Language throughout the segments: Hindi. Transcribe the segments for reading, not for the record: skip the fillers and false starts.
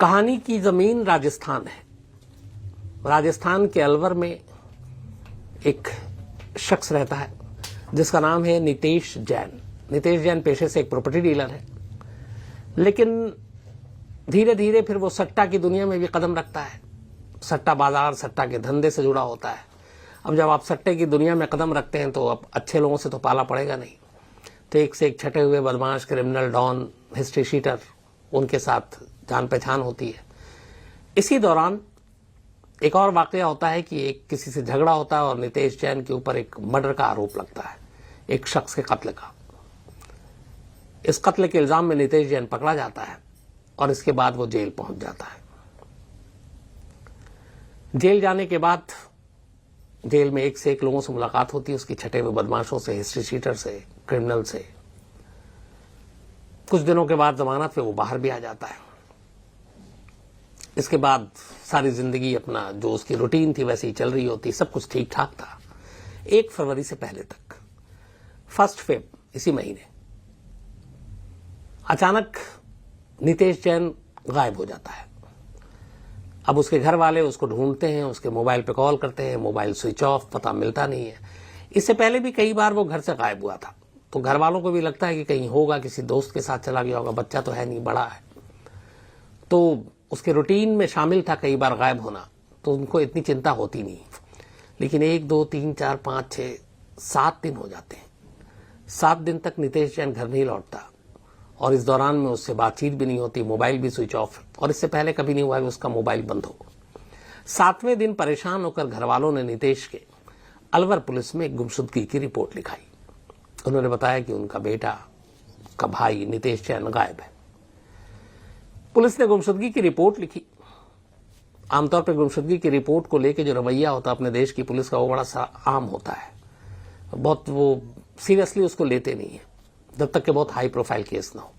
कहानी की जमीन राजस्थान है। राजस्थान के अलवर में एक शख्स रहता है जिसका नाम है नितेश जैन। नितेश जैन पेशे से एक प्रॉपर्टी डीलर है, लेकिन धीरे धीरे फिर वो सट्टा की दुनिया में भी कदम रखता है। सट्टा बाजार, सट्टा के धंधे से जुड़ा होता है। अब जब आप सट्टे की दुनिया में कदम रखते हैं तो अब अच्छे लोगों से तो पाला पड़ेगा नहीं, तो एक से एक छटे हुए बदमाश, क्रिमिनल, डॉन, हिस्ट्री शीटर, उनके साथ जान पहचान होती है। इसी दौरान एक और वाकया होता है कि एक किसी से झगड़ा होता है और नितेश जैन के ऊपर एक मर्डर का आरोप लगता है, एक शख्स के कत्ल का। इस कत्ल के इल्जाम में नितेश जैन पकड़ा जाता है और इसके बाद वो जेल पहुंच जाता है। जेल जाने के बाद जेल में एक से एक लोगों से मुलाकात होती है, उसकी छटे हुए बदमाशों से, हिस्ट्री शीटर से, क्रिमिनल से। कुछ दिनों के बाद जमानत पे वो बाहर भी आ जाता है। इसके बाद सारी जिंदगी अपना जो उसकी रूटीन थी वैसे ही चल रही होती, सब कुछ ठीक ठाक था। 1 फरवरी से पहले तक, 1 फेब इसी महीने, अचानक नितेश जैन गायब हो जाता है। अब उसके घर वाले उसको ढूंढते हैं, उसके मोबाइल पे कॉल करते हैं, मोबाइल स्विच ऑफ, पता मिलता नहीं है। इससे पहले भी कई बार वो घर से गायब हुआ था, तो घर वालों को भी लगता है कि कहीं होगा, किसी दोस्त के साथ चला गया होगा, बच्चा तो है नहीं, बड़ा है, तो उसके रूटीन में शामिल था कई बार गायब होना, तो उनको इतनी चिंता होती नहीं। लेकिन 1, 2, 3, 4, 5, 6, 7 दिन हो जाते हैं। 7 दिन तक नितेश जैन घर नहीं लौटता और इस दौरान में उससे बातचीत भी नहीं होती, मोबाइल भी स्विच ऑफ, और इससे पहले कभी नहीं हुआ कि उसका मोबाइल बंद हो। 7वें दिन परेशान होकर घर वालों ने नितेश के अलवर पुलिस में एक गुमशुदगी की रिपोर्ट लिखाई। उन्होंने बताया कि उनका बेटा का भाई नितेश जैन गायब है। पुलिस ने गुमशुदगी की रिपोर्ट लिखी। आमतौर पर गुमशुदगी की रिपोर्ट को लेकर जो रवैया होता है अपने देश की पुलिस का, वो बड़ा सा आम होता है। बहुत वो सीरियसली उसको लेते नहीं है जब तक कि बहुत हाई प्रोफाइल केस ना हो।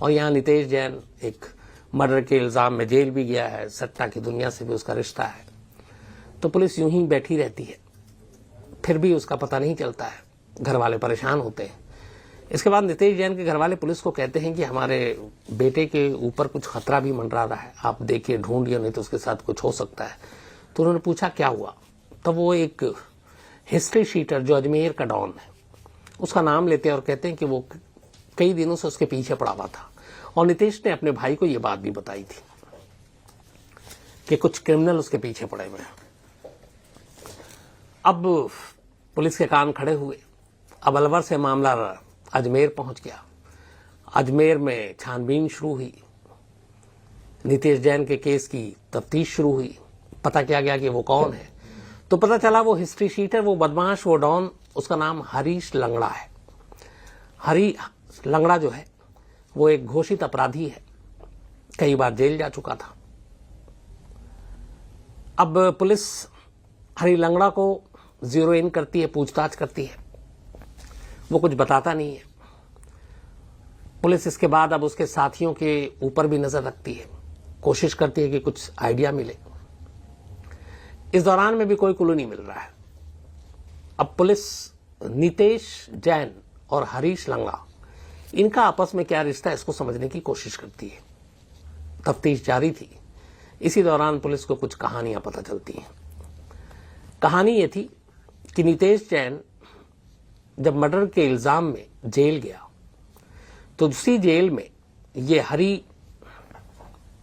और यहाँ नितेश जैन एक मर्डर के इल्जाम में जेल भी गया है, सट्टा की दुनिया से भी उसका रिश्ता है, तो पुलिस यूं ही बैठी रहती है। फिर भी उसका पता नहीं चलता है, घर वाले परेशान होते हैं। इसके बाद नितेश जैन के घर वाले पुलिस को कहते हैं कि हमारे बेटे के ऊपर कुछ खतरा भी मंडरा रहा है, आप देखिए, ढूंढिए, नहीं तो उसके साथ कुछ हो सकता है। तो उन्होंने पूछा क्या हुआ, तब वो एक हिस्ट्री शीटर जो अजमेर का डॉन है उसका नाम लेते हैं और कहते हैं कि वो कई दिनों से उसके पीछे पड़ा हुआ था और नितेश ने अपने भाई को ये बात भी बताई थी कि कुछ क्रिमिनल उसके पीछे पड़े हुए हैं। अब पुलिस के कान खड़े हुए। अब अलवर से मामला अजमेर पहुंच गया। अजमेर में छानबीन शुरू हुई, नितेश जैन के केस की तफ्तीश शुरू हुई। पता किया गया कि वो कौन है, तो पता चला वो हिस्ट्री शीटर, वो बदमाश, वो डॉन, उसका नाम हरीश लंगड़ा है। हरी लंगड़ा जो है वो एक घोषित अपराधी है, कई बार जेल जा चुका था। अब पुलिस हरी लंगड़ा को जीरो इन करती है, पूछताछ करती है, वो कुछ बताता नहीं है। पुलिस इसके बाद अब उसके साथियों के ऊपर भी नजर रखती है, कोशिश करती है कि कुछ आइडिया मिले। इस दौरान में भी कोई क्लू नहीं मिल रहा है। अब पुलिस नितेश जैन और हरीश लंगड़ा, इनका आपस में क्या रिश्ता है, इसको समझने की कोशिश करती है। तफ्तीश जारी थी। इसी दौरान पुलिस को कुछ कहानियां पता चलती हैं। कहानी ये थी कि नितेश जैन जब मर्डर के इल्जाम में जेल गया तो उसी जेल में ये हरी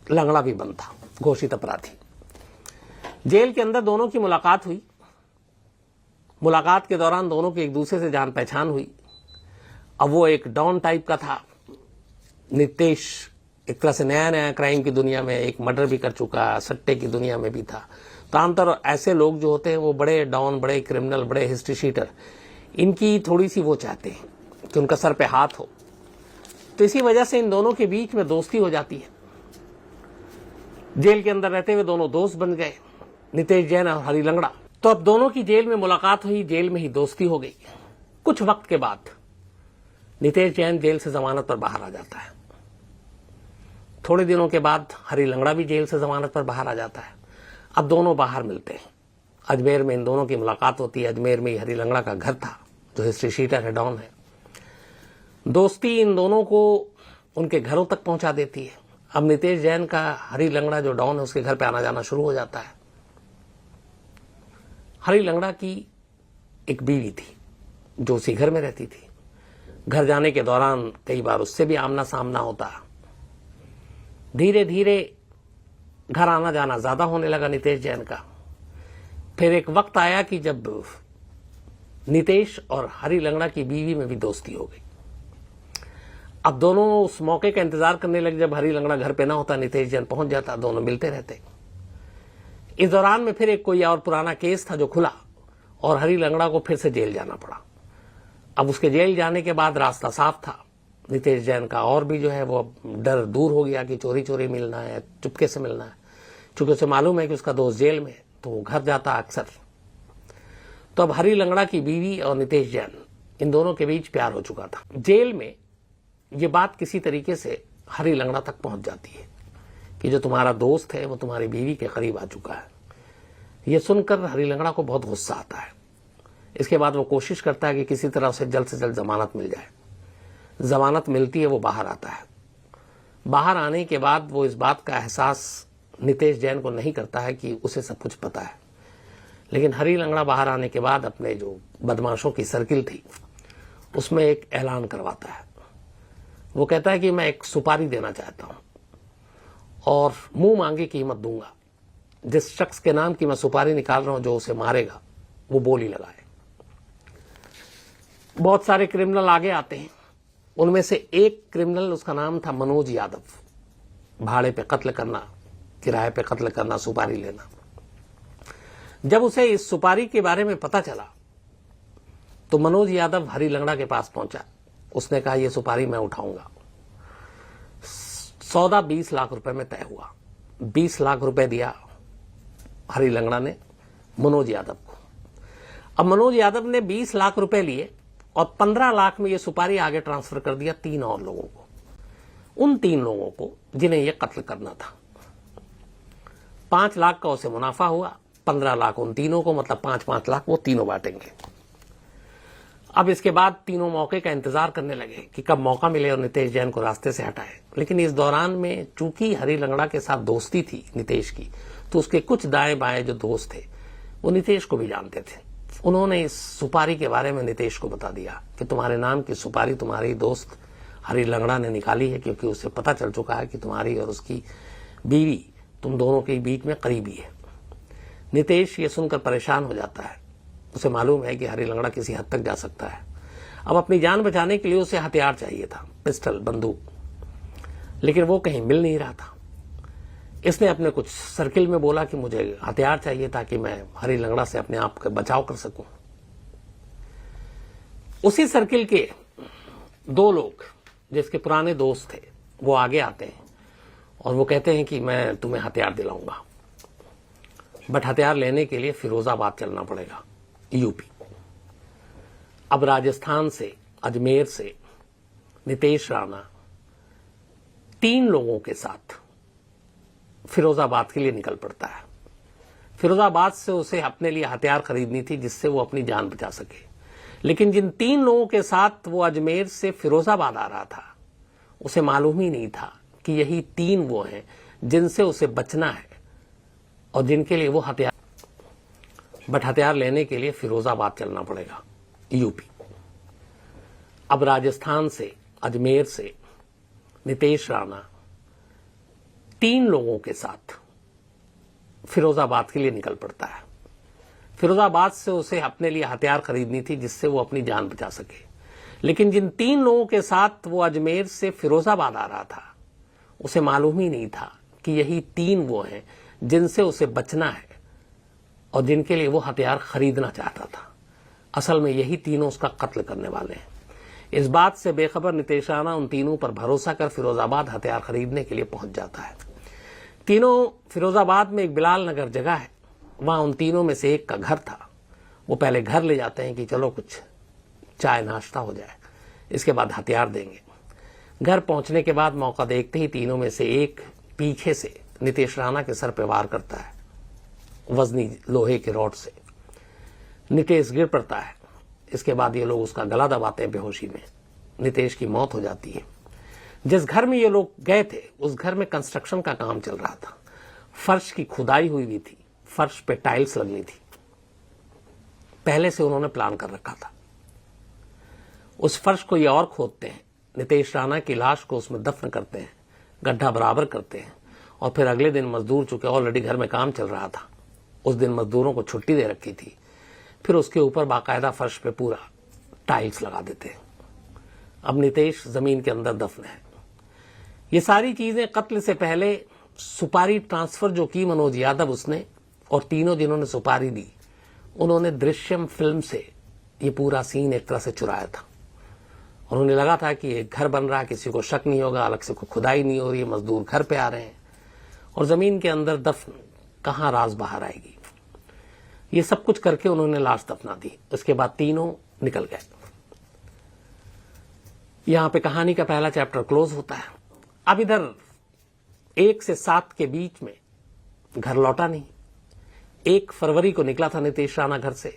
लंगड़ा भी बंद था, घोषित अपराधी। जेल के अंदर दोनों की मुलाकात हुई। मुलाकात के दौरान दोनों की एक दूसरे से जान पहचान हुई। अब वो एक डॉन टाइप का था, नितेश एक तरह से नया नया क्राइम की दुनिया में, एक मर्डर भी कर चुका, सट्टे की दुनिया में भी था। तो आमतौर ऐसे लोग जो होते हैं वो बड़े डॉन, बड़े क्रिमिनल, बड़े हिस्ट्री शीटर, इनकी थोड़ी सी वो चाहते हैं कि उनका सर पे हाथ हो। तो इसी वजह से इन दोनों के बीच में दोस्ती हो जाती है। जेल के अंदर रहते हुए दोनों दोस्त बन गए, नितेश जैन और हरी लंगड़ा। तो अब दोनों की जेल में मुलाकात हुई, जेल में ही दोस्ती हो गई। कुछ वक्त के बाद नितेश जैन जेल से जमानत पर बाहर आ जाता है। थोड़े दिनों के बाद हरी लंगड़ा भी जेल से जमानत पर बाहर आ जाता है। अब दोनों बाहर मिलते हैं। अजमेर में इन दोनों की मुलाकात होती है। अजमेर में ही हरी लंगड़ा का घर था, जो हिस्ट्री शीटर है, डॉन है। दोस्ती इन दोनों को उनके घरों तक पहुंचा देती है। अब नितेश जैन का हरी लंगड़ा जो डॉन है उसके घर पे आना जाना शुरू हो जाता है। हरी लंगड़ा की एक बीवी थी जो उसी घर में रहती थी। घर जाने के दौरान कई बार उससे भी आमना सामना होता। धीरे धीरे घर आना जाना ज्यादा होने लगा नितेश जैन का। फिर एक वक्त आया कि जब नितेश और हरी लंगड़ा की बीवी में भी दोस्ती हो गई। अब दोनों उस मौके का इंतजार करने लगे जब हरी लंगड़ा घर पे ना होता, नितेश जैन पहुंच जाता, दोनों मिलते रहते। इस दौरान में फिर एक कोई और पुराना केस था जो खुला और हरी लंगड़ा को फिर से जेल जाना पड़ा। अब उसके जेल जाने के बाद रास्ता साफ था नितेश जैन का, और भी जो है वो डर दूर हो गया कि चोरी चोरी मिलना है, चुपके से मिलना है। चूंकि उसे मालूम है कि उसका दोस्त जेल में, तो वो घर जाता अक्सर। तो अब हरी लंगड़ा की बीवी और नितेश जैन, इन दोनों के बीच प्यार हो चुका था। जेल में ये बात किसी तरीके से हरी लंगड़ा तक पहुंच जाती है कि जो तुम्हारा दोस्त है वो तुम्हारी बीवी के करीब आ चुका है। ये सुनकर हरी लंगड़ा को बहुत गुस्सा आता है। इसके बाद वो कोशिश करता है कि किसी तरह उसे जल्द से जल्द जमानत मिल जाए। जमानत मिलती है, वो बाहर आता है। बाहर आने के बाद वो इस बात का एहसास नितेश जैन को नहीं करता है कि उसे सब कुछ पता है। लेकिन हरी लंगड़ा बाहर आने के बाद अपने जो बदमाशों की सर्किल थी उसमें एक ऐलान करवाता है। वो कहता है कि मैं एक सुपारी देना चाहता हूं और मुंह मांगी कीमत दूंगा। जिस शख्स के नाम की मैं सुपारी निकाल रहा हूं जो उसे मारेगा वो बोली लगाए। बहुत सारे क्रिमिनल आगे आते हैं। उनमें से एक क्रिमिनल, उसका नाम था मनोज यादव। भाड़े पे कत्ल करना, किराए पे कत्ल करना, सुपारी लेना। जब उसे इस सुपारी के बारे में पता चला तो मनोज यादव हरी लंगड़ा के पास पहुंचा। उसने कहा ये सुपारी मैं उठाऊंगा। सौदा 20 लाख रुपए में तय हुआ। 20 लाख रुपए दिया हरी लंगड़ा ने मनोज यादव को। अब मनोज यादव ने 20 लाख रुपए लिए और 15 लाख में ये सुपारी आगे ट्रांसफर कर दिया 3 और लोगों को। उन 3 लोगों को जिन्हें यह कत्ल करना था। 5 लाख का उसे मुनाफा हुआ, 15 लाख उन तीनों को, मतलब 5-5 लाख वो तीनों बांटेंगे। अब इसके बाद तीनों मौके का इंतजार करने लगे कि कब मौका मिले और नितेश जैन को रास्ते से हटाए। लेकिन इस दौरान में चूंकि हरी लंगड़ा के साथ दोस्ती थी नितेश की, तो उसके कुछ दाएं बाएं जो दोस्त थे वो नितेश को भी जानते थे। उन्होंने इस सुपारी के बारे में नितेश को बता दिया कि तुम्हारे नाम की सुपारी तुम्हारी दोस्त हरी लंगड़ा ने निकाली है, क्योंकि उसे पता चल चुका है कि तुम्हारी और उसकी बीवी तुम दोनों के बीच में करीबी है। नितेश ये सुनकर परेशान हो जाता है। उसे मालूम है कि हरी लंगड़ा किसी हद तक जा सकता है। अब अपनी जान बचाने के लिए उसे हथियार चाहिए था, पिस्टल, बंदूक, लेकिन वो कहीं मिल नहीं रहा था। इसने अपने कुछ सर्किल में बोला कि मुझे हथियार चाहिए ताकि मैं हरी लंगड़ा से अपने आप का बचाव कर सकूं। उसी सर्किल के 2 लोग जिसके पुराने दोस्त थे वो आगे आते हैं और वो कहते हैं कि मैं तुम्हें हथियार दिलाऊंगा, बट हथियार लेने के लिए फिरोजाबाद चलना पड़ेगा, यूपी। अब राजस्थान से, अजमेर से नितेश राणा 3 लोगों के साथ फिरोजाबाद के लिए निकल पड़ता है। फिरोजाबाद से उसे अपने लिए हथियार खरीदनी थी जिससे वो अपनी जान बचा सके। लेकिन जिन 3 लोगों के साथ वो अजमेर से फिरोजाबाद आ रहा था उसे मालूम ही नहीं था कि यही 3 वो हैं जिनसे उसे बचना है और जिनके लिए वो हथियार, बट हथियार लेने के लिए फिरोजाबाद चलना पड़ेगा, यूपी। अब राजस्थान से, अजमेर से नितेश राणा 3 लोगों के साथ फिरोजाबाद के लिए निकल पड़ता है। फिरोजाबाद से उसे अपने लिए हथियार खरीदनी थी जिससे वो अपनी जान बचा सके। लेकिन जिन 3 लोगों के साथ वो अजमेर से फिरोजाबाद आ रहा था उसे मालूम ही नहीं था कि यही 3 वो हैं जिनसे उसे बचना है और जिनके लिए वो हथियार खरीदना चाहता था। असल में यही तीनों उसका कत्ल करने वाले हैं। इस बात से बेखबर नितेश राणा उन तीनों पर भरोसा कर फिरोजाबाद हथियार खरीदने के लिए पहुंच जाता है। तीनों फिरोजाबाद में एक बिलाल नगर जगह है, वहां उन तीनों में से एक का घर था। वो पहले घर ले जाते हैं कि चलो कुछ चाय नाश्ता हो जाए, इसके बाद हथियार देंगे। घर पहुंचने के बाद मौका देखते ही तीनों में से एक पीछे से नितेश राणा के सर पे वार करता है वजनी लोहे के रॉड से। नितेश गिर पड़ता है। इसके बाद ये लोग उसका गला दबाते हैं बेहोशी में। नितेश की मौत हो जाती है। जिस घर में ये लोग गए थे उस घर में कंस्ट्रक्शन का काम चल रहा था। फर्श की खुदाई हुई थी, फर्श पे टाइल्स लगनी थी, पहले से उन्होंने प्लान कर रखा था। उस फर्श को ये और खोदते हैं, नितेश राणा की लाश को उसमें दफन करते हैं, गड्ढा बराबर करते हैं, और फिर अगले दिन मजदूर, चूंकि ऑलरेडी घर में काम चल रहा था, उस दिन मजदूरों को छुट्टी दे रखी थी, फिर उसके ऊपर बाकायदा फर्श पे पूरा टाइल्स लगा देते हैं। अब नितेश जमीन के अंदर दफन है। ये सारी चीजें कत्ल से पहले सुपारी ट्रांसफर जो की मनोज यादव उसने, और तीनों जिन्होंने सुपारी दी उन्होंने दृश्यम फिल्म से ये पूरा सीन एक तरह से चुराया था। उन्होंने लगा था कि एक घर बन रहा है, किसी को शक नहीं होगा, अलग से कोई खुदाई नहीं हो रही है, मजदूर घर पे आ रहे हैं और जमीन के अंदर दफन, कहां राज बाहर आएगी। ये सब कुछ करके उन्होंने लाश दफना दी। उसके बाद तीनों निकल गए। यहां पे कहानी का पहला चैप्टर क्लोज होता है। अब इधर 1 से 7 के बीच में घर लौटा नहीं। 1 फरवरी को निकला था नितेश राणा घर से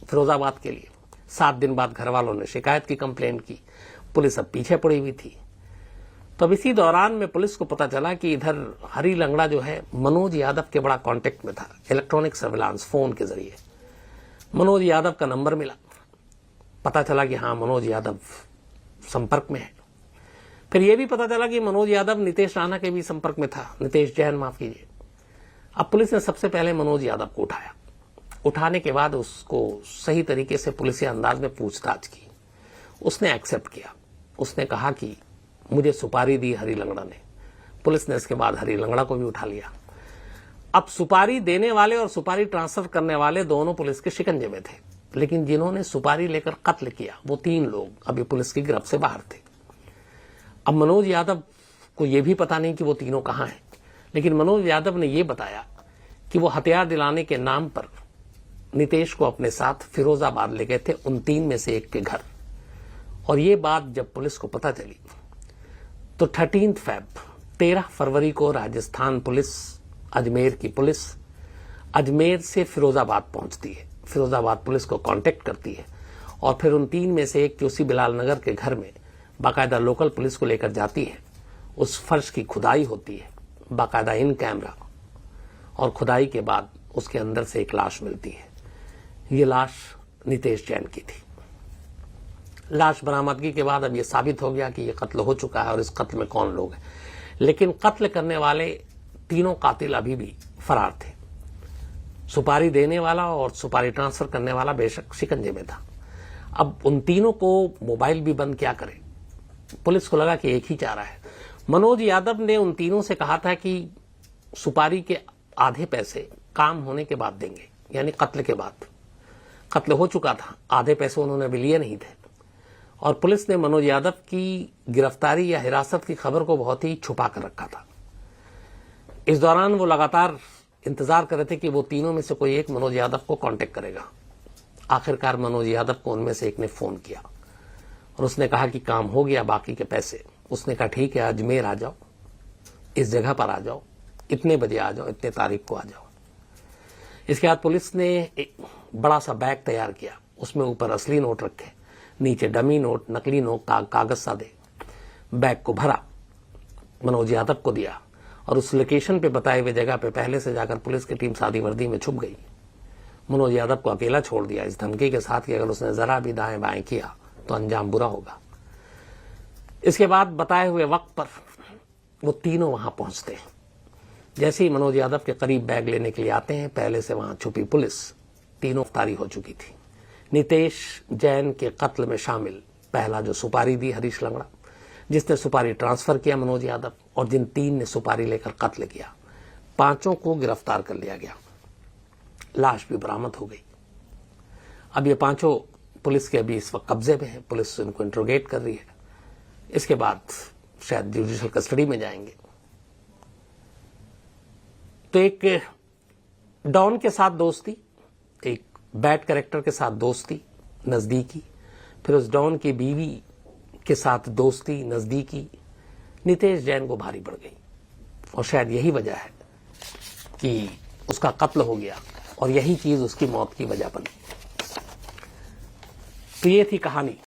फिरोजाबाद के लिए। 7 दिन बाद घर वालों ने शिकायत की, कंप्लेंट की। पुलिस अब पीछे पड़ी हुई थी। तो अब इसी दौरान में पुलिस को पता चला कि इधर हरी लंगड़ा जो है मनोज यादव के बड़ा कांटेक्ट में था, इलेक्ट्रॉनिक सर्विलांस फोन के जरिए। मनोज यादव का नंबर मिला, पता चला कि हाँ मनोज यादव संपर्क में है। फिर यह भी पता चला कि मनोज यादव नितेश राणा के भी संपर्क में था, नितेश जैन माफ कीजिए। अब पुलिस ने सबसे पहले मनोज यादव को उठाया। उठाने के बाद उसको सही तरीके से पुलिस अंदाज में पूछताछ की। उसने एक्सेप्ट किया। उसने कहा कि मुझे सुपारी दी हरी लंगड़ा ने। पुलिस ने इसके बाद हरी लंगड़ा को भी उठा लिया। अब सुपारी देने वाले और सुपारी ट्रांसफर करने वाले दोनों पुलिस के शिकंजे में थे, लेकिन जिन्होंने सुपारी लेकर कत्ल किया वो 3 लोग अभी पुलिस की गिरफ्त से बाहर थे। अब मनोज यादव को यह भी पता नहीं कि वो तीनों कहां हैं, लेकिन मनोज यादव ने यह बताया कि वो हथियार दिलाने के नाम पर नितेश को अपने साथ फिरोजाबाद ले गए थे, उन 3 में से 1 के घर। और ये बात जब पुलिस को पता चली तो 13 फरवरी को राजस्थान पुलिस, अजमेर की पुलिस अजमेर से फिरोजाबाद पहुंचती है। फिरोजाबाद पुलिस को कांटेक्ट करती है और फिर उन 3 में से 1 के उसी बिलाल नगर के घर में बाकायदा लोकल पुलिस को लेकर जाती है। उस फर्श की खुदाई होती है बाकायदा इन कैमरा, और खुदाई के बाद उसके अंदर से एक लाश मिलती है। ये लाश नितेश जैन की थी। लाश बरामदगी के बाद अब यह साबित हो गया कि यह कत्ल हो चुका है और इस कत्ल में कौन लोग हैं, लेकिन कत्ल करने वाले तीनों कातिल अभी भी फरार थे। सुपारी देने वाला और सुपारी ट्रांसफर करने वाला बेशक शिकंजे में था। अब उन तीनों को मोबाइल भी बंद क्या करे। पुलिस को लगा कि एक ही चारा है। मनोज यादव ने उन तीनों से कहा था कि सुपारी के आधे पैसे काम होने के बाद देंगे, यानी कत्ल के बाद। कत्ल हो चुका था, आधे पैसे उन्होंने अभी लिए नहीं थे। और पुलिस ने मनोज यादव की गिरफ्तारी या हिरासत की खबर को बहुत ही छुपा कर रखा था। इस दौरान वो लगातार इंतजार कर रहे थे कि वो तीनों में से कोई एक मनोज यादव को कांटेक्ट करेगा। आखिरकार मनोज यादव को उनमें से एक ने फोन किया और उसने कहा कि काम हो गया, बाकी के पैसे। उसने कहा ठीक है, अजमेर आ जाओ, इस जगह पर आ जाओ, इतने बजे आ जाओ, इतने तारीख को आ जाओ। इसके बाद पुलिस ने एक बड़ा सा बैग तैयार किया, उसमें ऊपर असली नोट रखे, नीचे डमी नोट, नकली नोट, कागज सादे। बैग को भरा, मनोज यादव को दिया और उस लोकेशन पे बताए हुए जगह पे पहले से जाकर पुलिस की टीम सादी वर्दी में छुप गई। मनोज यादव को अकेला छोड़ दिया इस धमकी के साथ कि अगर उसने जरा भी दाएं बाएं किया तो अंजाम बुरा होगा। इसके बाद बताए हुए वक्त पर वो तीनों वहां पहुंचते हैं। जैसे ही मनोज यादव के करीब बैग लेने के लिए आते हैं, पहले से वहां छुपी पुलिस तीनों गिरफ्तारी हो चुकी थी। नितेश जैन के कत्ल में शामिल पहला जो सुपारी दी हरीश लंगड़ा, जिसने सुपारी ट्रांसफर किया मनोज यादव, और जिन 3 ने सुपारी लेकर कत्ल किया, 5 को गिरफ्तार कर लिया गया। लाश भी बरामद हो गई। अब ये 5 पुलिस के अभी इस वक्त कब्जे में है, पुलिस इनको इंट्रोगेट कर रही है। इसके बाद शायद जुडिशियल कस्टडी में जाएंगे। तो एक डॉन के साथ दोस्ती, एक बैड कैरेक्टर के साथ दोस्ती नजदीकी, फिर उस डॉन की बीवी के साथ दोस्ती नजदीकी नितेश जैन को भारी पड़ गई। और शायद यही वजह है कि उसका कत्ल हो गया और यही चीज उसकी मौत की वजह बनी। तो ये थी कहानी